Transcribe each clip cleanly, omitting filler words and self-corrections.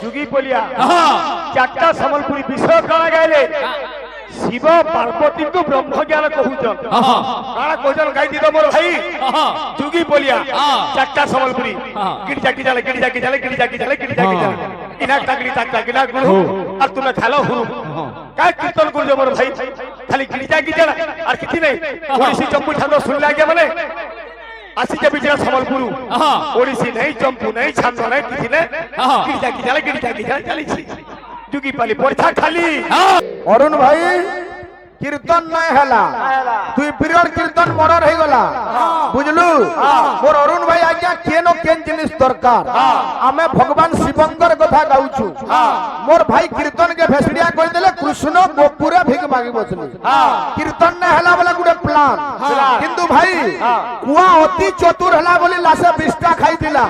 जुगी बोलिया चारटा सम्बलपुरी विषय कणा गाइले शिव पार्वती को ब्रह्म ज्ञान कहूचन काना कहूचन गाई दी तो मोर भाई जुगी बोलिया चारटा सम्बलपुरी गिरजा की जाले गिरजा की जाले गिरजा की जाले गिरजा की जाले इना टाकली टाकता गिना गुरु और तुने थालो हुरु काय कीर्तन गुरु मोर भाई खाली गिरजा की जाला और किछि नहीं ओडिसी चंपू छांदो सुन लागे माने आसी के बिचरा सम्बलपुर ओडिसी नहीं चंपू नहीं छांदो नहीं किछि नहीं गिरजा की जाले चली छी जुगी पाली परीक्षा खाली अरुण भाई कीर्तन नहीं हला तुई पीरियड कीर्तन मर्डर हो गला बुझलु मोर अरुण भाई आज्ञा केनो केन जिनिस दरकार आमे भगवान शिवंकर कथा गाउछु मोर भाई कीर्तन के भेसड़िया कहि देले कृष्ण गोपुरे भिक मागी बसले कीर्तन नहीं हला वाला गुडे प्लान किंतु भाई कुआ अति चतुर हला बोली लासे 20 टा खाई दिला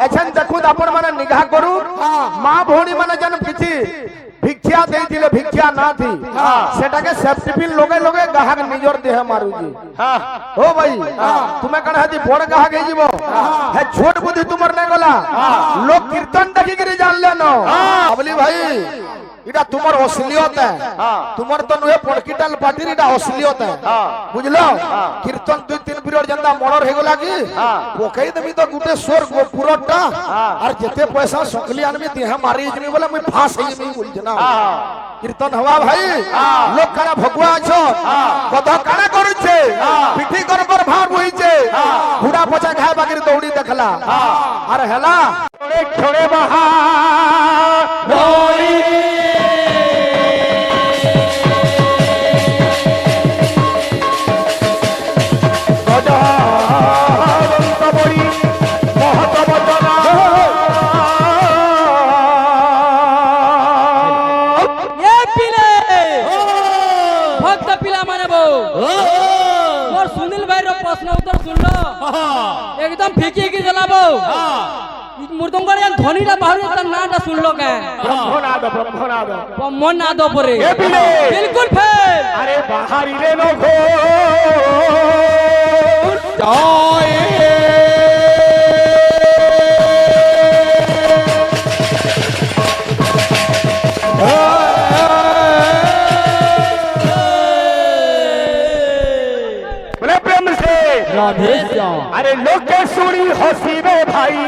एछन देखु आपण माने निगाह करू मां भौणी माने जन किछि भिक्षा देइतिले भिक्षा ना थी सेटा के सेफ्टी पिन लोगे लोगे गाहक निजर देह मारू जी ओ भाई तुमे कण हदी बड़ गाहक हे जीवो हे छोट बुद्धि तुमर ने गला लोग कीर्तन देखि करी जान लेनो अबली भाई इटा तुमर असलियत है तुमर तो नुहे पड़कीटाल पार्टी इटा असलियत है बुझलो कीर्तन 2-3 पीरियड जंदा मर्डर हे गला की पोखई देबी तो गुटे सोर गोपुरटा और जेते पैसा सकली आनमी देह मारी जमी बोले मैं फांस हे जमी बोल जना कीर्तन हवा भाई लोग काना भगवा छ गध काना करूछे पिठी कर पर भार होइछे घोड़ा पछा खाए बाकी दौड़ी देखला अरे हला छोड़े छोड़े बहा रोई एकदम फीकी की जलाबो मुर्दंगर यान ध्वनिटा बाहर त नाटा सुनलो के ब्रह्मनाद परे बिल्कुल फेल अरे बाहर रे नो घो अरे लोके सुनी हसीबे भाई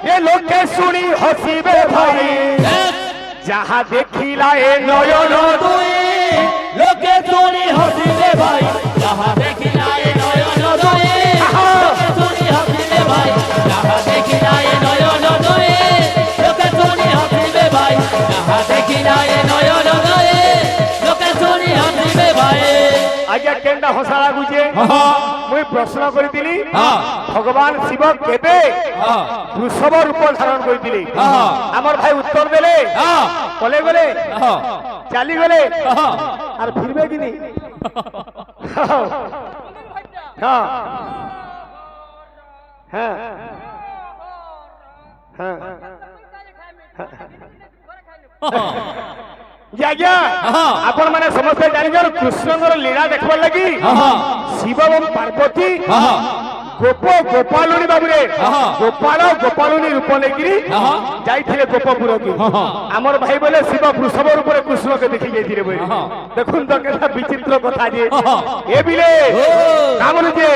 ये लोके सुनी हसीबे भाई जहाँ देखिला ए नयन दुई लोके सुनी हसीबे भाई जहाँ देखिला ए नयन दुई लोके सुनी हसीबे भाई जहाँ देखिला ए नयन दुई लोके सुनी हसीबे भाई जहाँ देखिला ए नयन दुई लोके सुनी हसीबे भाई आज्ञा केंदा हसाला गुजे मुई प्रश्न करितिली भगवान शिव केबे वृषभ रूप धारण करितिली हमर भाई उत्तर देले कले गले चली गले और फिरबे कि नहीं हां हां हां जाग्या आपण माने समस्त जानिजर कृष्णଙ୍କର लीला देखबार लगी शिव एवं पार्वती गोप गोपालुनी बाबुरे गोपाल गोपालुनी रूप लेकिरी जाइथिले गोपपुर की हमर भाई बोले शिव वृषभ रूप रे कृष्ण के देखि जाइथिले बोले देखुन तो केता विचित्र कथा जे ए बिले कामनु जे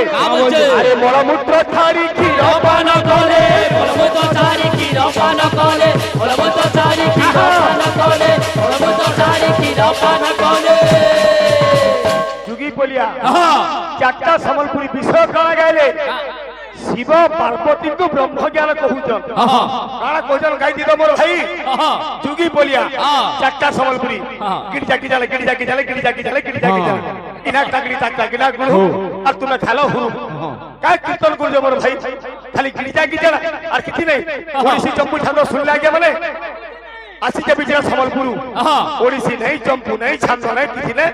अरे मलमूत्र छाड़ी क्षीर पान करे मलमूत्र छाड़ी क्षीर पान करे मलमूत्र छाड़ी क्षीर पान करे मलमूत्र छाड़ी क्षीर पान करे जुगी बोलिया चारटा सम्बलपुरी विषय कणा गाइले शिव पार्वती को ब्रह्म ज्ञान कहूचन काना कहूचन गाई दी तो मोर भाई जुगी बोलिया चारटा सम्बलपुरी गिरजा की जाले गिरजा की जाले गिरजा की जाले गिरजा की जाले इना टाकली टाकता गिना गुरु और तुने थालो हुरु काय कीर्तन गुरु मोर भाई खाली गिरजा की जाला और किछि नहीं ओडिसी चंपू छांदो सुन लागे माने आसी के बिचरा सम्बलपुर ओडिसी नहीं चंपू नहीं छांदो नहीं किछि नहीं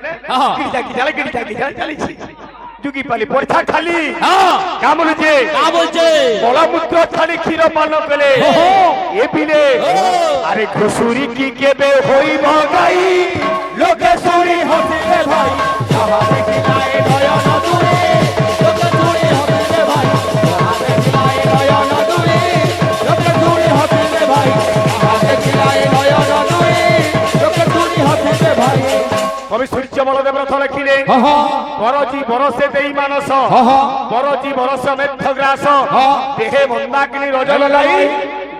गिरजा की जाले चली छी जुगी पाली परीक्षा खाली का बोलछे मलमूत्र छाड़ी क्षीर पान कले ए पिले अरे घुसुरी की केबे होई भगाई लोके सुनी हसीबे भाई जहाँ देखिला ए नयन दुई लोके सुनी हसीबे भाई जहाँ देखिला ए नयन दुई लोके सुनी हसीबे भाई কবি সূর্য বলদেব রথ লেখিলে বরজি বরসে দেই মানস বরজি বরস মেঘ গ্রাস দেহে মন্দাকিনী রজল লাই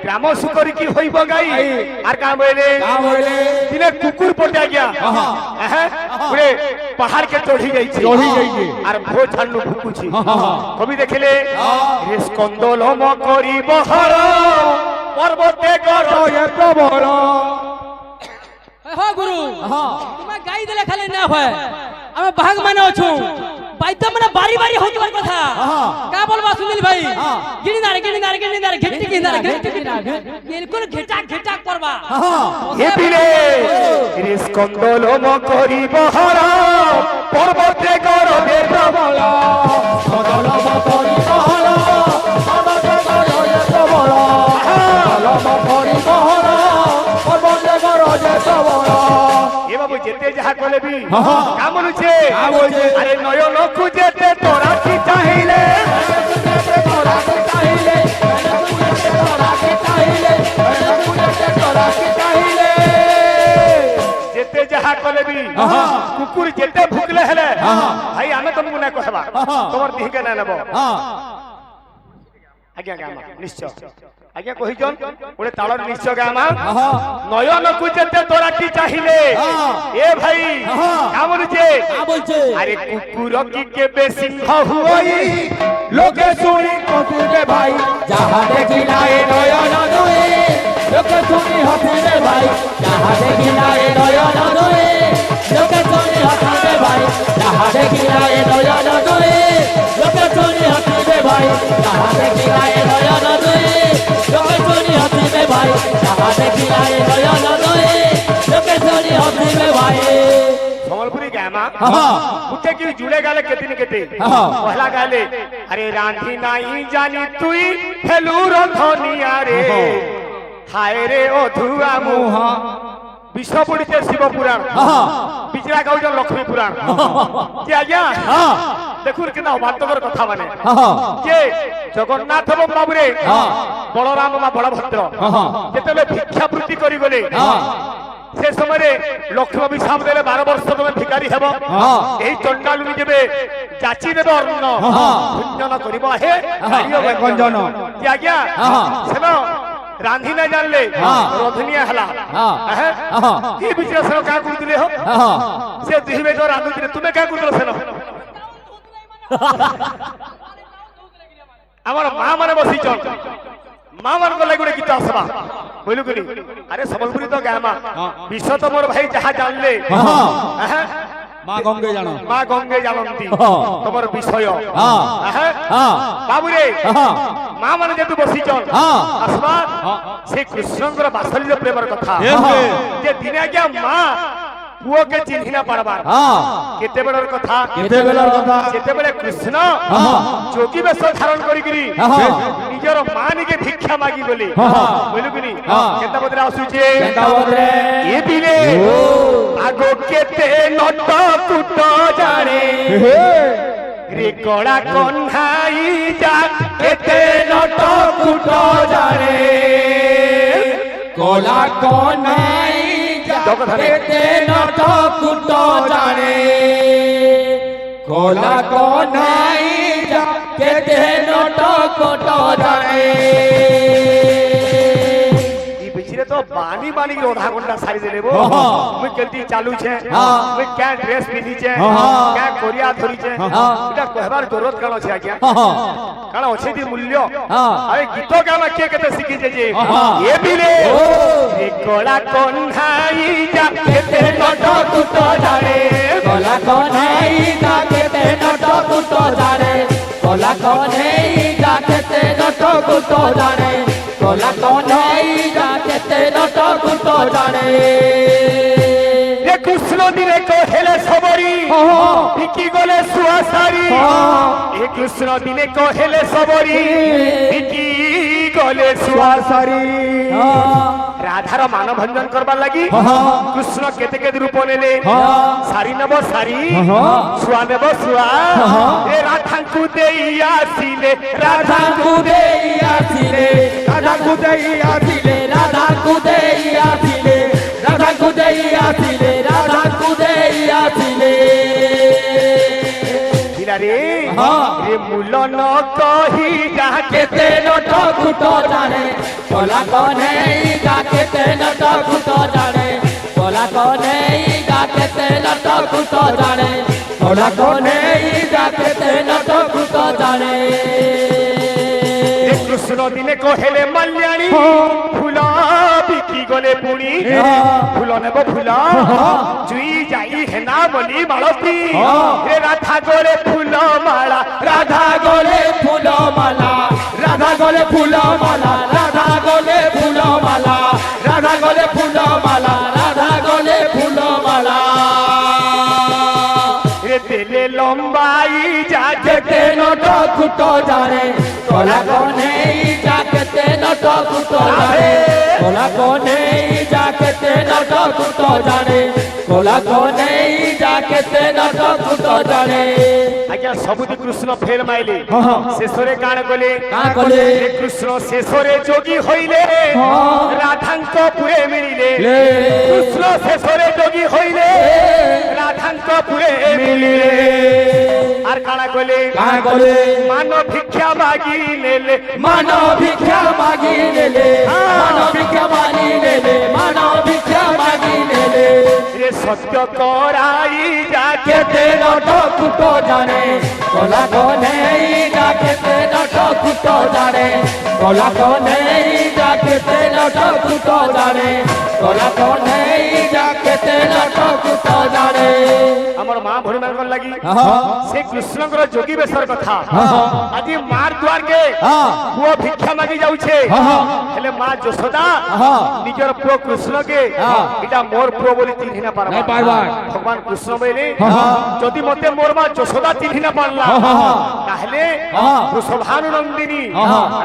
গ্রাম সুকরি কি হইব গাই আর কাম বইলে দিনে কুকুর পটে গিয়া পুরে পাহাড় কে চढ़ी যাইছে আর ভো ঝান্নু ভুকুছি কবি দেখিলে রে স্কন্দলম করিব হর পর্বতে কর এত বড় হ্যাঁ গুরু তুমি গাই দিলে খালি না হয় আমি ভাগ মানে অছু বাইতে মানে বাড়ি বাড়ি হইবার কথা কা বলবা সুনীল ভাই গিনিদার ঘেটি গিনিদার বিলকুল ঘেটা করবা এ বিলে রে স্কন্দলম করিব হর পর্বতে কর এত বড় স্কন্দলম করিব হর পর্বতে কর এত বড় স্কন্দলম করিব হর পর্বতে কর এত বড় এ বাবু যেতে যাহা কলেবি কাম বলছে আরে নয়ন খুঁজেতে তোরা কি চাইলে তোরা কি চাইলে তোরা কি চাইলে যেতে যাহা কলেবি কুকুর যেতে ভুকলে হেলে ভাই আমি তোমাকে না কহবা তোমার দিকে না নেব আজ্ঞা গামা নিশ্চয় আজ্ঞা কহিজন ওরে তালর নিশ্চয় গামা নয়ন কুচেতে তোরাটি চাহিলে এ ভাই কেমন বলছে আরে কুকুর কি কেবে সিংহ হুই লোকে শুনি কতুরে ভাই যাহা দেখিলা এ নয়ন নয়ে লোকে শুনি হসিলে ভাই যাহা দেখিলা এ নয়ন নয়ে লোকে শুনি হসিলে ভাই যাহা দেখিলা এ নয়ন নয়ে লোকে শুনি হসিলে ভাই যাহা দেখিলা এ নয়ন নয়ে লোকে শুনি হসিলে ভাই যাহা দেখিলা এ নয়ন নয়ে লোকে শুনি হসিলে ভাই সম্বলপুরি গামা উঠে কি জুড়ে গেলে কেতে পহলা গেলে আরে রান্ধি নাই জানি তুই ফেলু রন্ধনিয়া রে হায় রে অধুয়া মুহ বিষ্ণু পড়িছে শিব পুরাণ বিচরা গাউছ লক্ষ্মী পুরাণ যে আজ্ঞা দেখুন কেন বাস্তবের কথা মানে যে জগন্নাথ এবং বাবুরে বলরাম মা বলভদ্র যেতেবে ভিক্ষাবৃত্তি করি গলে সে সময় লক্ষ্মী অভিশাপ দেলে 12 বর্ষ তুমি ভিকারি হব এই চন্ডালুনি যেবে যাচি দেবে অন্ন ভঞ্জন করিব হে গঞ্জন যে আজ্ঞা সেন রান্ধি না জানলে রধনিয়া হলা কি বিচরা সেন কা করুলে হো সে দিহিবে তো রান্ধুলে তুমি কা করুল সেন আমার মা মানে বসিছন মা মান গলে গুড়ে গীত আসবা বইলু করি আরে সম্বলপুরি তো গামা বিশ্ব তো মোর ভাই যাহা জানলে মা গঙ্গে জানো মা গঙ্গে জানন্তি তোমার বিষয় বাবুরে মা মানে যেহেতু বসিছন আসবা সে কৃষ্ণঙ্কর বাৎসল্য প্রেমের কথা যে দিনে আজ্ঞা মা পুওকে চিহ্নি না পারবার কেতে বেলার কথা যেতেবেলে কৃষ্ণ যোগী বেশ ধারণ করিকি নিজের মা নিকে ভিক্ষা মাগি বলি বুঝলু কিনি কেতা বদরে আসুছে এ দিনে আগো কেতে নট কুট জানে রে কড়া কন্হাই যা কেতে নট কুট জানে কলা কনাই কেতে নট কুট জানে কলা কনাই কেতে নট কুট জানে तो बानी बानी रोधा गुंडा सारी दे लेबो मुई गलती चालू छे मुई क्या ड्रेस पिनी छे क्या कोरिया धरी छे एटा कहबार जरूरत कानो छे आज्ञा काना अछि दी मूल्य अरे गीतो गाना के केते सिखी जे ये बिले ए कोला कोन्हाई जा केते नट कुट जाने কলা কনাই কেতে নট কুট জানে কলা কনাই কেতে নট কুট জানে কলা কনাই কেতে নট কুট জানে ये कृष्ण दिने को हेले सबरी बिकी गले सुआसारी ये कृष्ण दिने को हेले सबरी बिकी गले सुआसारी राधार मान भंजन करबार लगी कृष्ण केते केते रूप नेले सारी नब सारी सुआ नेब सुआ ए राधा को देई आसिले রাধা কুদেই আসিলে রাধা কুদেই আসিলে রাধা কুদেই আসিলে রাধা কুদেই আসিলে রাধা কুদেই ফুল ন কহি যাকে কেতে নট কুট জানে কলা কনেই যা কেতে নট কুট জানে কলা কনেই যা কেতে নট কুট জানে কলা কনেই যা কেতে নট কুট জানে কৃষ্ণ দিনে কহেলে মাল্যাণী ফুল বিকি গলে পুণি ফুল নেব ফুল জুই যাই হেনা বলি মালতী হে রাধা গলে ফুল মালা রাধা গলে ফুল মালা রাধা গলে ফুল মালা রাধা গলে ফুল মালা রাধা গলে ফুল মালা রাধা গলে ফুল মালা রে তেলে লম্বাই যা কেতে নট কুট জানে কলা কনেই যা কেতে নট কুট জানে কলা কনেই যা কেতে নট কুট জানে কলা কনেই যা কেতে নট কুট জানে আজ্ঞা সবুদি কৃষ্ণ ফের মাইলে শেষরে কাণ কলে কাণ কলে হে কৃষ্ণ শেষরে যোগী হইলে রাধাঙ্ক পুরে মিলিলে লে। কৃষ্ণ শেষরে যোগী হইলে রাধাঙ্ক পুরে মিলিলে আর কাণা কলে কাণ কলে মান ভিক্ষা মাগি নেলে মান ভিক্ষা মাগি নেলে মান ভিক্ষা মাগি নেলে মান ভিক্ষা মাগি নেলে রে সত্য করাই যাকে কেতে নট কুট জানে কলা কনেই যা কেতে নট কুট জানে কলা কনেই যা কেতে নট কুট জানে কলা কনেই যা কেতে নট কুট জানে আমার মা ভরি মানকর লাগি সে কৃষ্ণଙ୍କର যোগী বেশর কথা আজি মার দুয়ারকে পুଅ ভিক্ষা মাগি যাউছে হেলে মা যশোদা নিজর পুଅ কৃষ্ণকে এটা মোর পুଅ বলি চিহ্নি না পারবা ভগবান কৃষ্ণ বলে যদি মতে মোর মা যশোদা চিহ্নি না পারলা তাহলে বৃষভানুনন্দিনী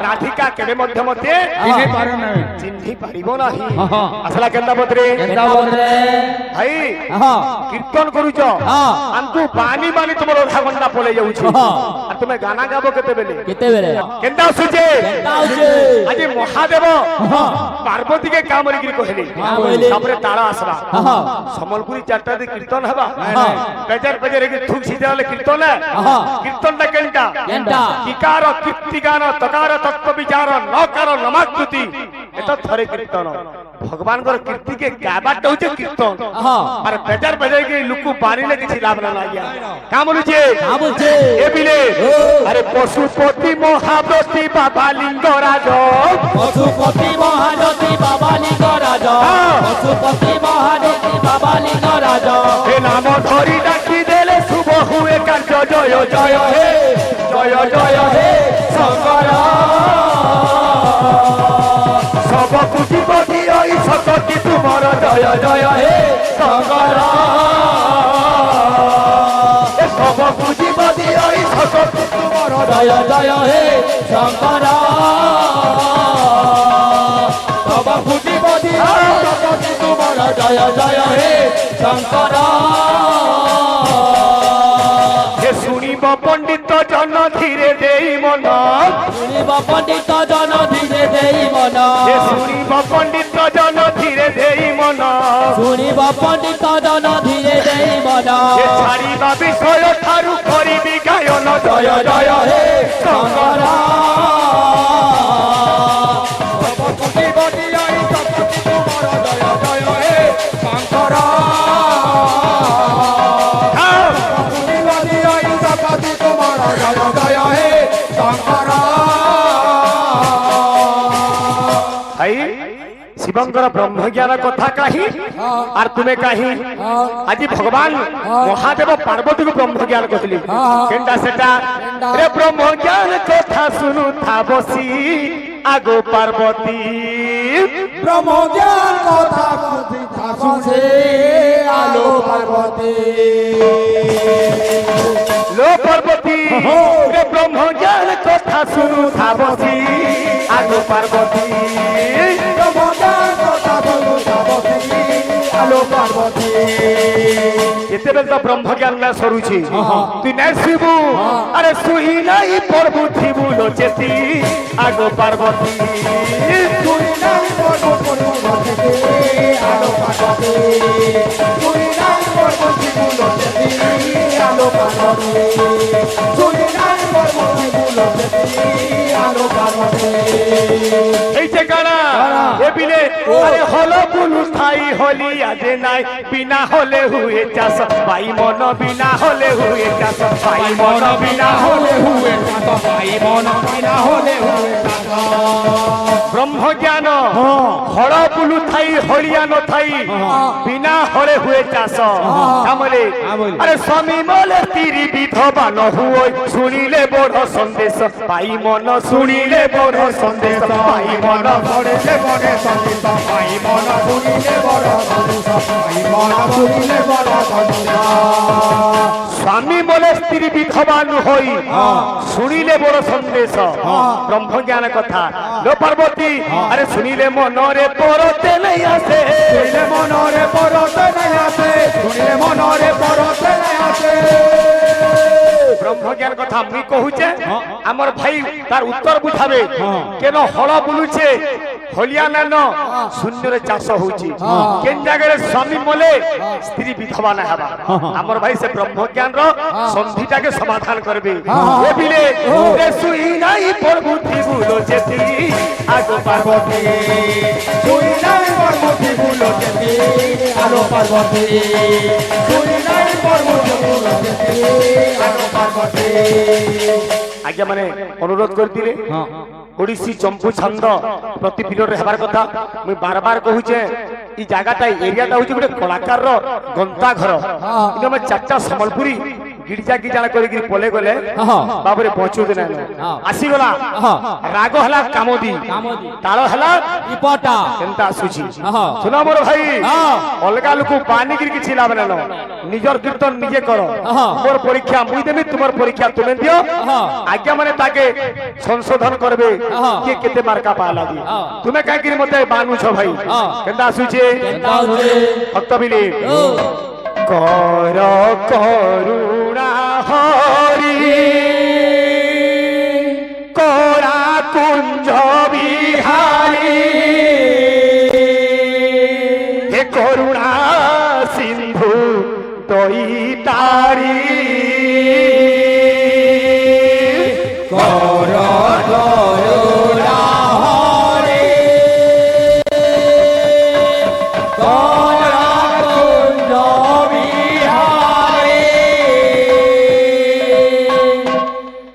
রাধিকা কেবে মধ্যে মধ্যে চিহ্নি পারিব নাহি আসলা কেন্দা বদরে ভাই কীর্তন করুছ আমকু বানি বানি তোমার অধা ঘন্টা পড়ে যাଉଛି আর তুমি গানা গাব কেতেবেলে কেতেবেলে কেন্দা আସୁছে আউছে আজি মহাদেব পার্বতী কে কামরি গিরি কহিলি তারপরে তারা আসবা সম্বলপুরি চারটা দি কীর্তন হবা বেজার বেজার কি থুক সিজালে কীর্তন কীর্তনটা কেনটা কেনটা কিকার কীর্তিগান তকার তত্ত্ব বিচার নকার নমাকৃতি এটা থরে কীর্তন ভগবানଙ୍କର কীর্তিকে গাবাটা হচ্ছে কীর্তন আর বেজার বেজার কি লুকু বাড়িলে কিছু লাভ না লাগিয়া কা বলুছে এ বিলে আরে পশুপতি মহাব্রতী বাবা লিঙ্গরাজ পশুপতি মহাজ্যোতি বাবা লিঙ্গরাজ পশুপতি মহাজ্যোতি বাবা লিঙ্গরাজ এ নাম ধরি ডাকি দেলে শুভ হুয়ে কার্য জয় জয় হে জয় জয় হে শঙ্কর সব কুটিপতি ওই শতটি তোমার জয় জয় হে শঙ্কর সব কুটিপতি ওই শতটি তোমার জয় জয় হে শঙ্কর সব ফুটিপতি জগতি তোমার জয় জয় হে শঙ্কর হে শুনিব পণ্ডিত জন ধীরে দেই মন শুনিব পণ্ডিত জন ধীরে দেই মন হে শুনিব পণ্ডিত জন ধীরে দেই মন শুনিব পণ্ডিত জন ধীরে দেই মন হে ছাড়িবা বিষয় ঠারু করিবি গায়ন জয় জয় হে শঙ্কর শিবঙ্কর ব্রহ্মজ্ঞান কথা কাহি আর তুমি কাহি আজি ভগবান মহাদেব পার্বতীকে ব্রহ্মজ্ঞান কহিলি কেনটা সেটা রে ব্রহ্মজ্ঞান কথা শুনু থা বসি আগো পার্বতী ব্রহ্মজ্ঞান কথা শুনছে আলো পার্বতী লো পার্বতী রে ব্রহ্মজ্ঞান কথা শুনু থা বসি আগো পার্বতী ব্রহ্মজ্ঞান কথা শুনু আলো পার্বতী যেতেবেলে তো ব্রহ্মজ্ঞান না সরুছি তুই নাই শিবু আরে সুহি নাই প্রভু থিবু লোচেতি আগো পার্বতী তুই নাই পর্বতী পর্বতে আলো পাগতে চুরি নাই পর্বতে গুলোতে আলো পাগতে চুরি নাই পর্বতে গুলোতে আলো পাগতে এই যে গানা এ বিলে আরে হলো বুলু স্থায়ী হলি আজে নাই বিনা হলে হুয়ে চাষ পাই মন বিনা হলে হুয়ে চাষ পাই মন বিনা হলে হুয়ে চাষ পাই মন বিনা হলে হুয়ে চাষ ব্রহ্ম জ্ঞান হল বুলু থাই হলিয়া নথাই বিনা হলে হুয়ে চাষ আমলে আরে স্বামী মলে তিরি বিধবা ন হুয় শুনিলে বড় সন্দেশ পাই মন শুনিলে বড় সন্দেশ পাই মন পড়েছে বড় সন্দেশ পাই মন শুনিলে বড় সন্দেশ পাই মন শুনিলে বড় সন্দেশ স্বামী বলে স্ত্রী বিধবা হই শুনিলে বড় সন্দেশ ব্রহ্ম জ্ঞান কথা লো পার্বতী আরে শুনিলে মনরে পরতে নাই আসে শুনিলে মনরে পরতে নাই আসে শুনিলে মনরে পরতে নাই আসে ব্রহ্ম জ্ঞান কথা মুই কহুছে আমার ভাই তার উত্তর বুঝাবে কেন হল বুলুছে হলিয়া নান শূন্যরে চাষ হଉଛି কেন জায়গায় স্বামী মলে স্ত্রী বিধবা না হবা আমার ভাই সে ব্রহ্ম জ্ঞানর সন্ধিটাকে সমাধান করবে এ বিলে রে সুই নাই পর্বতী বুলো যেতি আগো পার্বতী শুনি নাই পর্বতে গুলোতে আলো পার্বতে শুনি নাই পর্বতে গুলোতে আলো পার্বতে আজ্ঞা মানে অনুরোধ করতিলে ওড়িশি চম্পু ছন্দ প্রতি পিরিয়ড হেবার কথা মুই বারবার কহুছে এই জায়গাটা এরিয়াটা হচ্ছে গোটে কলাকারর গন্তা ঘর কিন্তু আমি চারটা সম্বলপুরি গির্জা গিজানা করে পলে গলে বাবরে পৌঁছুতে নাই আসিগলা রাগ হেলা কামদি তাଳ হেলা ইপটা কেনতা আসুছি শুন মোর ভাই অলগা লোক বানিকির কিছু লাভ নেন নিজর কীর্তন নিজে কর মোর পরীক্ষা মুই দেবি তোমার পরীক্ষা তুমি দিও আজ্ঞা মানে তাকে সংশোধন করবে কে কেতে মার্কা পালা দি তুমি কাইকির মতে বানুছ ভাই কেনতা আসুছে ভক্ত বিলি কর করুণা হরি করা কুঞ্জ বিহারী হে করুণা সিন্ধু দইতারি কর করুণা হরে করা কুঞ্জ বিহারে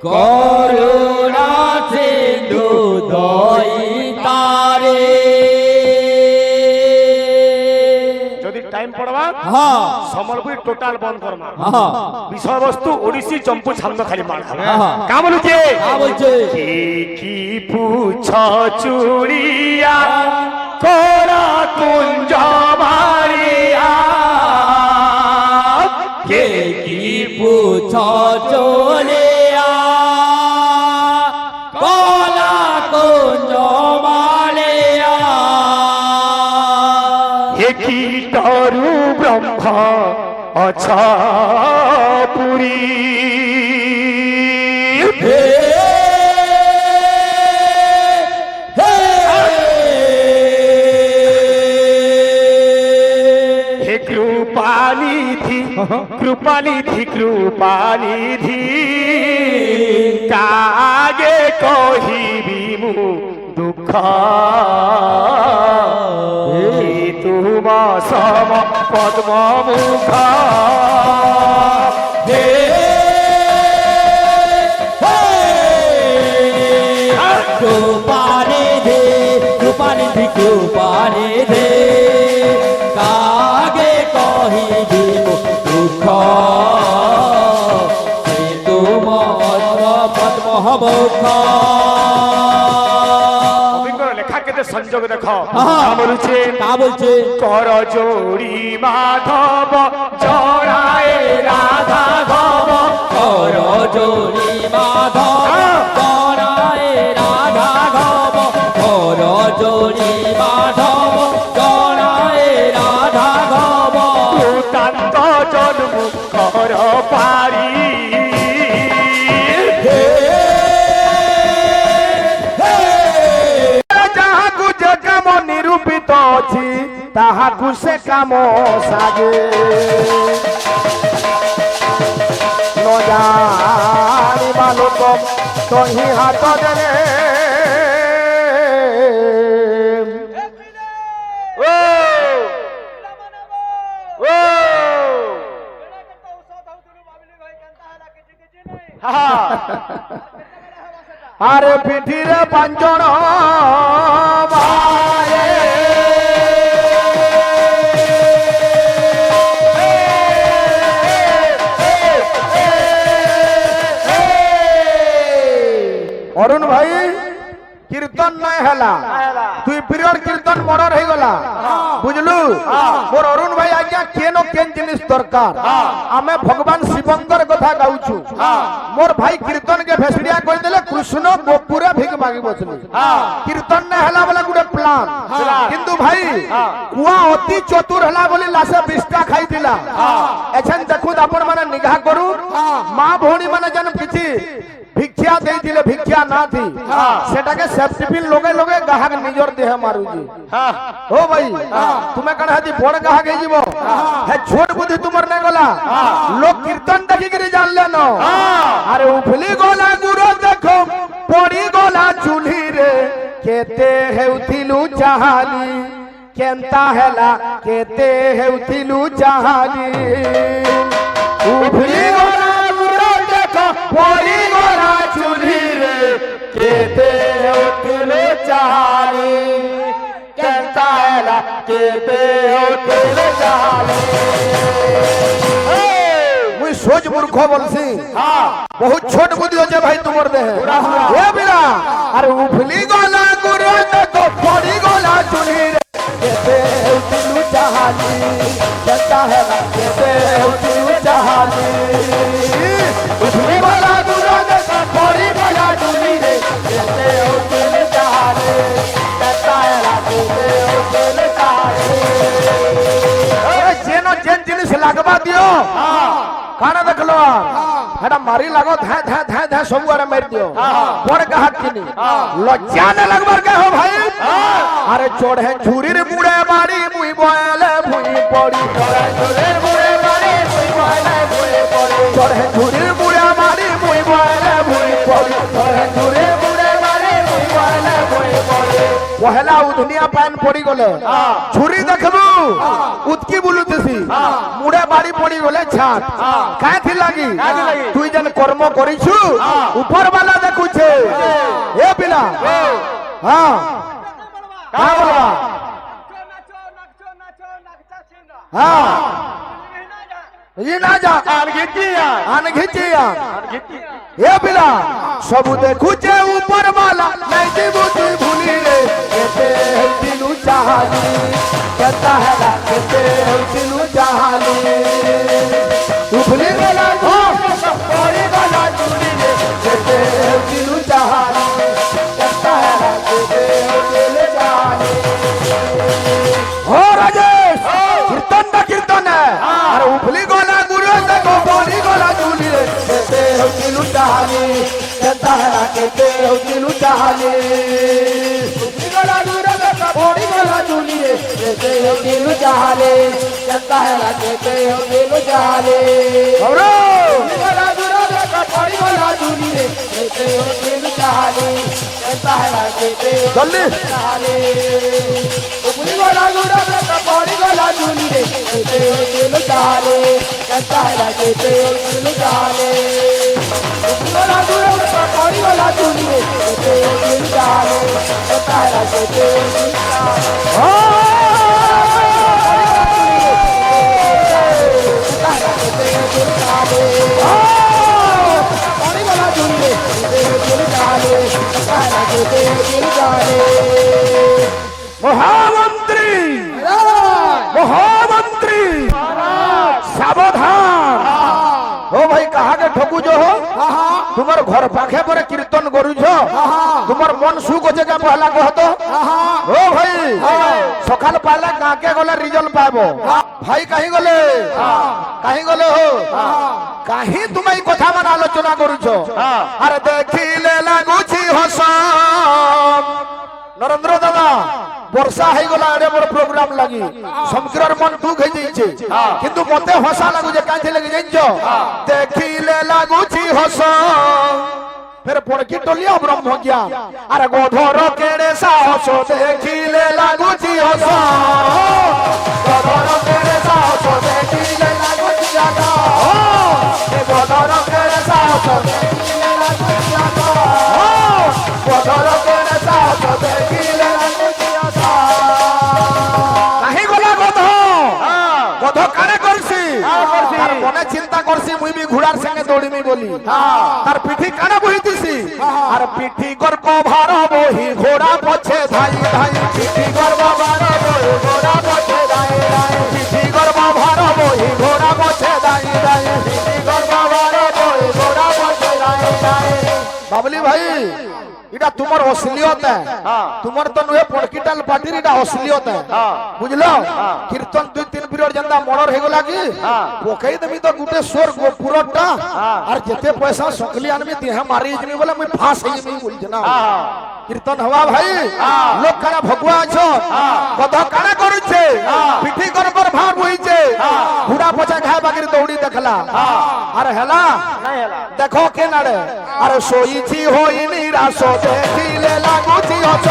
করুণা সিন্ধু দইতারে যদি টাইম পড়বা হ্যাঁ সম্বলপুর টোটাল বন্ধ করমা হ্যাঁ বিষয়বস্তু ওড়িশি চম্পু ছন্দ খালি মার হ্যাঁ। কা বলুছে বলছে কি পুছ চুড়িয়া করা কুঞ্জ মারিয়া কে কি পুছ চলিয়া কলা কুঞ্জ মালিয়া হে কি তরু ব্রহ্ম অছ পুরী হে হে হে কৃপানিধি কৃপানিধি কৃপানিধি কাগে কহিবি মু দুঃখ তুম সম পদ্ম মুখ হে কৃপানি ধে কৃপানি ধি কৃপানি ধে কাগে কহিবি দুঃখ সে তুম পদ্ম মুখ লেখা কেতে সংযোগ দেখ হ্যাঁ। বলছে তা বলছে কর জোড়ি মাধব জড়ায় রাধা ভব কর জোড়ি মাধব করায় রাধা ঘব কর জোড়ি মাধব করায় রাধা ঘব তান্ত জন্ম কর পারি যাহাকু জগম নিরূপিত ତାହାକୁ ସେ କାମ ସାଜେ ନ ଜାଣିବା ଲୋକ ତହିଁ ହାତ ଦେଲେ আরে পিঠিরে পাঞ্জন বায়ে অরুণ ভাই কীর্তন নাই হেলা তুই পিরিয়ড কীর্তন মরর হয়ে গলা বুঝলু মোর অরুণ ভাই আজ্ঞা কেন কেন জিনিস দরকার আমি ভগবান শিবঙ্কর কথা গাউছু মোর ভাই কীর্তন কে ভেসড়িয়া কই দেলে কৃষ্ণ গোপুরে ভিক মাগি বসলি কীর্তন না হেলা বলে গুটে প্লান কিন্তু ভাই কুয়া অতি চতুর হেলা বলি লাসে 20টা খাই দিলা এছেন দেখুন আপন মানে নিগাহ করু মা ভৌণী মানে যেন কিছু ভিক্ষা দেইছিলে ভিক্ষা না থি সেটাকে সেফটি পিন লগে লগে গাহক নিজর দেহ মারুজি ও ভাই তুমি কানে হাতি বড় গাহক হই যাব হে ছোট বুদ্ধি তোমার না গলা লোক কীর্তন দেখি করে জানলে ন আরে উফলি গলা গুরু দেখো পড়ি গলা চুলি রে কেতে হেউথিলু চাহালি কেনতা হেলা কেতে হেউথিলু চাহালি উফলি গলা গুরু দেখো পড়ি গলা চুলি রে কেতে হেউথিলু চাহালি কেনতা হেলা কেতে হেউথিলু চাহালি মুই সোজ মূর্খ বলছি বহুত ছোট বুদ্ধি আছে ভাই তোমার দেহে এ বিরা আরে উফলি গলা গুরু দেখো পড়ি গলা চুলি রে কেতে হেউথিলু চাহালি কেনতা হেলা কেতে হেউথিলু চাহালি উফলি গলা গুরু দেখো পড়ি গলা চুলি রে কেতে হেউথিলু চাহালি কেনতা হেলা কেতে হেউথিলু চাহালি যেন যেন জিনিস লাগবা দিও কানা দেখলো এটা মারি লাগো ধা ধা ধা ধা সব আরে মারি দিও বড় গাহাত কিনি লজ্জা না লাগবার কে হো ভাই আরে চড়ে ঝুরির মুড়ে বাড়ি মুই বয়ালে ভুই পড়ি চড়ে ঝুরির মুড়ে বাড়ি মুই বয়ালে ভুই পড়ি চড়ে ঝুরির মুড়ে বাড়ি মুই বয়ালে ভুই পড়ি চড়ে ঝুরির মুড়ে বাড়ি মুই বয়ালে ভুই পড়ি পহেলা উধনিয়া পান পড়ি গলে ছুরি দেখবু উতকি বুলুতেছি মুড়ে বাড়ি পড়ি গলে ছাট কায় থি লাগি তুই যেন কর্ম করিছু উপর বালা দেখুছে এ পিলা হ্যাঁ কা বলবা হ্যাঁ ই না যা আন ঘিচিয়া এ পিলা সবু দেখুছে উপর বালা নাই দেবু তুই ভুলি রে কেতে দিলু চাহালি কেতা হেলা কেতে দিলু চাহালি উফলি গলা পড়ি গলা চুলি রে কেতে দিলু চাহালি কেতা হেলা কেতে দিলু চাহালি ও রাজেশ কীর্তন না কীর্তন আর উফলি গলা গুরু দেখো পড়ি গলা চুলি রে কেতে দিলু চাহালি কেতা হেলা কেতে দিলু চাহালি উফলি গলা গুরু দেখো পড়ি গলা চুলি রে কেতে দিলু চাহালি কেতা হেলা কেতে দিলু চাহালি গৌরব উফলি গলা গুরু দেখো পড়ি গলা চুলি রে কেতে দিলু চাহালি কেতা হেলা কেতে জলদি চাহালি উফলি গলা গুরু দেখো পড়ি গলা চুলি রে কেতে দিলু চাহালি কেতা হেলা কেতে দিলু চাহালি উফলি গলা গুরু দেখো পড়ি গলা চুলি রে কেতে দিলু চাহালি কেতা হেলা কেতে দিলু মহামন্ত্রী মহামন্ত্রী সাবধান ও ভাই কাহাকে ঠকুছ তোমার ঘর পাখে পরে কীর্তন করুছ তোমার মন সুখ আছে কে পহলা কহত ও ভাই সকাল পাইলে গাঁকে গলে রিজল্ট পাইব ভাই কাহি গলে হো কাহি তুমি এই কথা মানে আলোচনা করুছ আরে দেখিলে লাগুছি হস নরেন্দ্র দাদা বর্ষা হয়ে গলা এড়ে বড় প্রোগ্রাম লাগি সমগ্রর মন দুঃখ হয়ে যাইছে কিন্তু মতে হসা লাগুছে কাঁচে লাগি যাইছ দেখিলে লাগুছি হস ফের পড়কি টলিয়া ব্রহ্ম জ্ঞান আর গধর কেড়ে সাহস দেখিলে লাগুছি হস গধর কেড়ে সাহস দেখিলে লাগুছি হস গধর কেড়ে সাহস দেখিলে লাগুছি হস গধর কেড়ে সাহস দেখিলে লাগুছি হস কাহি গলা গধ গধ কারে করছি তার মনে চিন্তা করছি মুই বি ঘোড়ার সঙ্গে দৌড়িমি বলি তার পিঠি কানে বহিতিছি আর পিঠি গর্ব ভার বহি ঘোড়া পছে ধাই ধাই পিঠি গর্ব ভার বহি ঘোড়া পছে ধাই ধাই পিঠি গর্ব ভার বহি ঘোড়া পছে ধাই ধাই পিঠি গর্ব ভার বহি ঘোড়া পছে ধাই ধাই বাবলি ভাই এটা তোমার অশ্লীলতা তোমার তো নুহে পড়কিটাল পার্টির এটা অশ্লীলতা বুঝলো কীর্তন 2-3 পিরিয়ড জন্দা মর্ডর হয়ে গলা কি পকাই দেবি তো গুটে সোর পুরোটা আর যেতে পয়সা সকলি আনবি দেহে মারি যাবি বলে মুই ফাঁস হই যাবি বলছ না কীর্তন হওয়া ভাই লোক কারা ভগবা আছো কত কারা করছে পিঠি করবার ভাব হইছে ঘোড়া পচা খায় বাকির দৌড়ি দেখলা আর হেলা দেখো কে নাড়ে আর শোইছি হই নিরাশ দেখিলে লাগুছি হস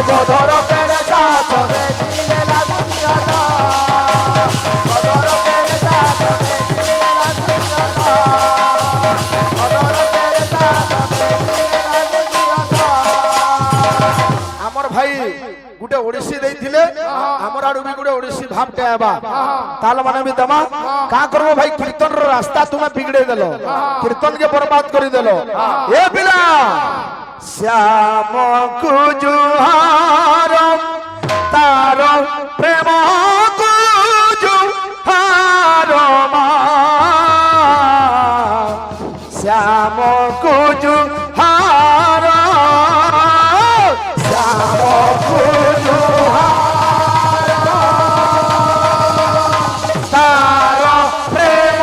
গধর কেড়ে সাথ দেখিলে লাগুছি হস গধর কেড়ে সাথ দেখিলে লাগুছি হস গধর কেড়ে সাথ দেখিলে লাগুছি হস আমার ভাই গুটে ওড়িশি দেইছিলে আমার আড়ু বি গুটে ওড়িশি ভাবতে আবা তাল মানে বি দেমা কা করবো ভাই কীর্তন রাস্তা তুমি বিগড়ে দেল কীর্তন কে বরবাদ করে দেল এ পিলা শ্যাম কুজুহার তার প্রেম কুজুহার শ্যাম কুজুহার শ্যাম কুজুহার তার প্রেম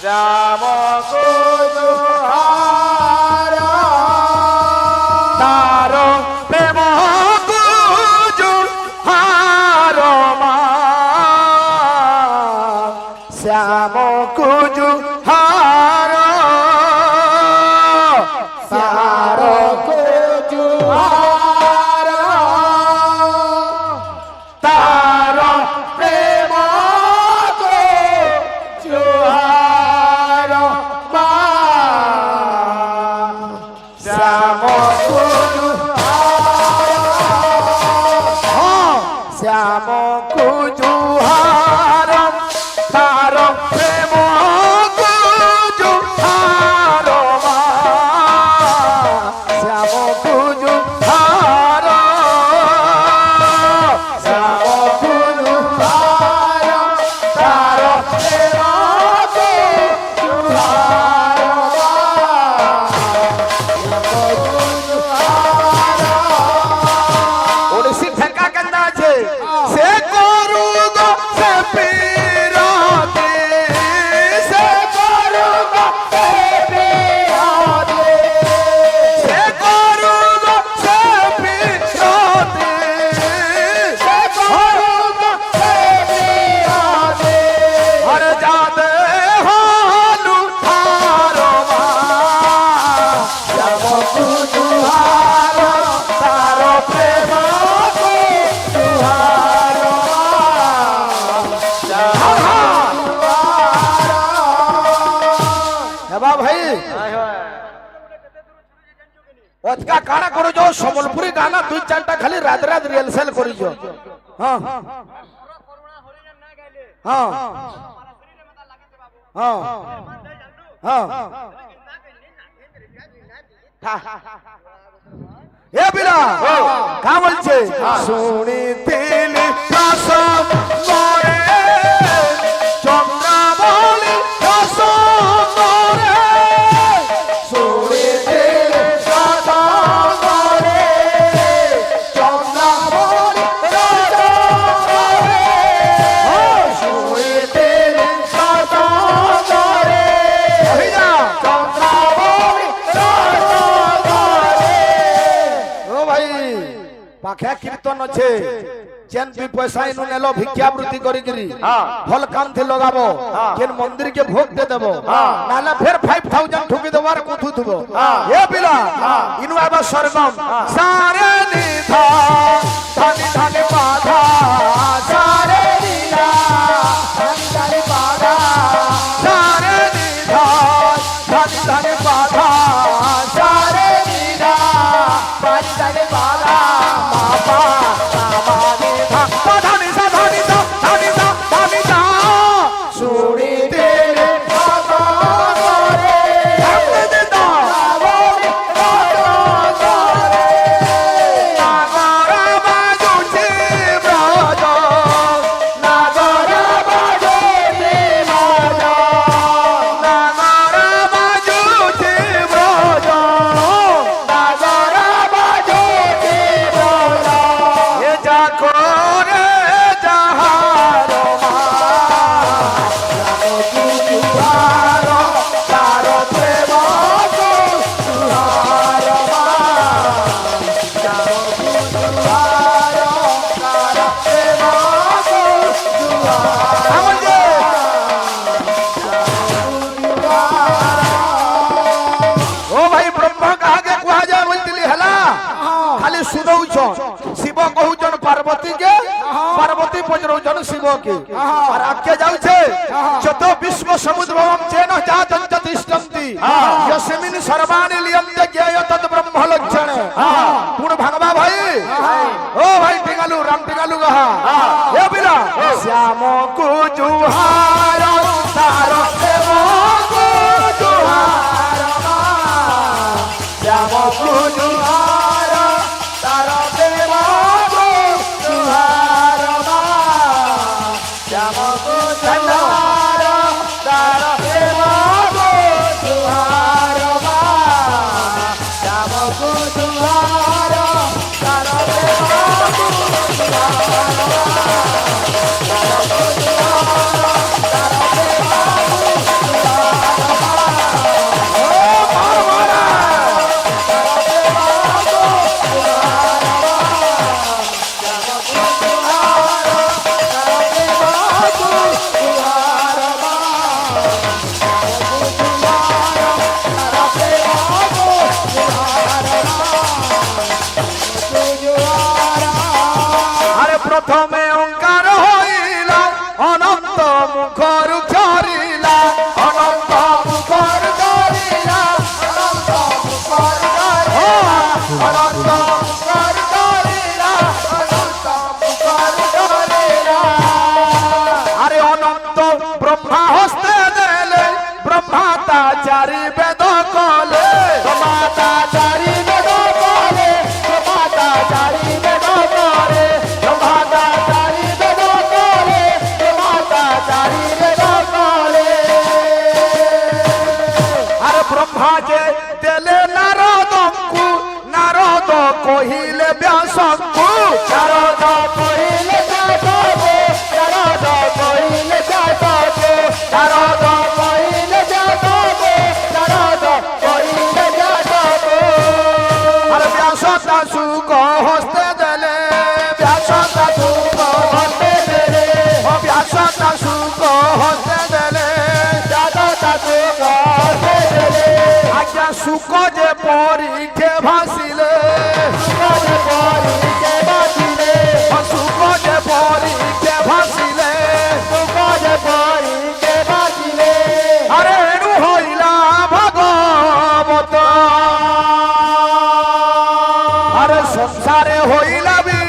রাম কুজুহার তার প্রেম কুজুহার শ্যাম কুজুহার তার কুজুহার তার প্রেম কুজুহার শ্যাম কুজুহার শ্যাম কুজুহার তার প্রেম কুজুহার শ্যাম কুজুহার শ্যাম কুজুহার তার প্রেম ওড়িশি ঠেকা কেন্দা আছে সে করু গো সে পিরাতে সে করু গো সে পিরাতে সে করু গো সে পিরাতে সে করু গো সে পিরাতে হর যাতে হালু হারমা শ্যাম কুজুহার তার প্রেম কুজুহার হেবা ভাই অতকা কারা করছ সম্বলপুরি গানা 2-4টা খালি রাত রাত রিহার্সাল করিছ হ্যাঁ হ্যাঁ হ্যাঁ হ্যাঁ এ বিলা কা বলছে শুনিতিলি কাসম মরে চন্দ্রাবলী কাসম মরে শুনিতিলি কাসম মরে চন্দ্রাবলী কাসম মরে শুনিতিলি কাসম পাখে কীর্তন আছে যেন দুই পয়সা ইনু নেলো ভিক্ষাবৃত্তি করি গিরি ভাল কাম থে লগাবো যেন মন্দির কে ভোগ দে দেবো নালে ফের 5000 ঠুকি দেবার কুথু থুবো এ পিলা ইনু আবার সরগম সারে নিধা ধানি ধানি বাধা সারে নিধা ধানি ধানি বাধা সারে নিধা ধানি ধানি বাধা সারে নিধা ধানি ধানি বাধা शिव कहूचन पार्वती के पार्वती पचरौचन शिव के और आगे जाउछे जत विश्व समुद्र चेन जातं तिष्ठन्ति यस्मिन् सर्वाणि लियन्ते ज्ञेय तत् ब्रह्म लक्षण पूर्ण भगवा भाई ओ भाई टिंगालू राम टिंगालू कहा हे बिना श्याम को जुहार तारो देव को जुहार श्याम को जुहार तारो देव को जुहार श्याम को जुहार तारो देव को जुहार श्याम को जुहार तारो देव को प्रथमे ओंकार होइला अनंत मुखर उच्चारिला अनंत मुखर उच्चारिला अनंत मुखर उच्चारिला अनंत मुखर उच्चारिला अनंत मुखर उच्चारिला अरे अनंत ब्रह्मा हस्ते देले ब्रह्माता चारि वेद कले ब्रह्माता चारि वेद कले ब्रह्माता चारि वेद कले ब्रह्मा जे देले नारदंकु नारद कहिले व्यासंकु नारद कहिले व्यासंकु नारद कहिले व्यासंकु नारद कहिले व्यासंकु नारद कहिले व्यासंकु अरे व्यास दासु को हस्ते देले व्यास दासु को हस्ते देले ओ व्यास दासु को हस्ते देले दादा दासु को हस्ते देले आज्ञा सुख जे परीखे भासिले सुख जे परीखे भासिले सुख जे परीखे भासिले सुख जे परीखे भासिले अरे एनु होइला भागवत अरे संसारे होइला भी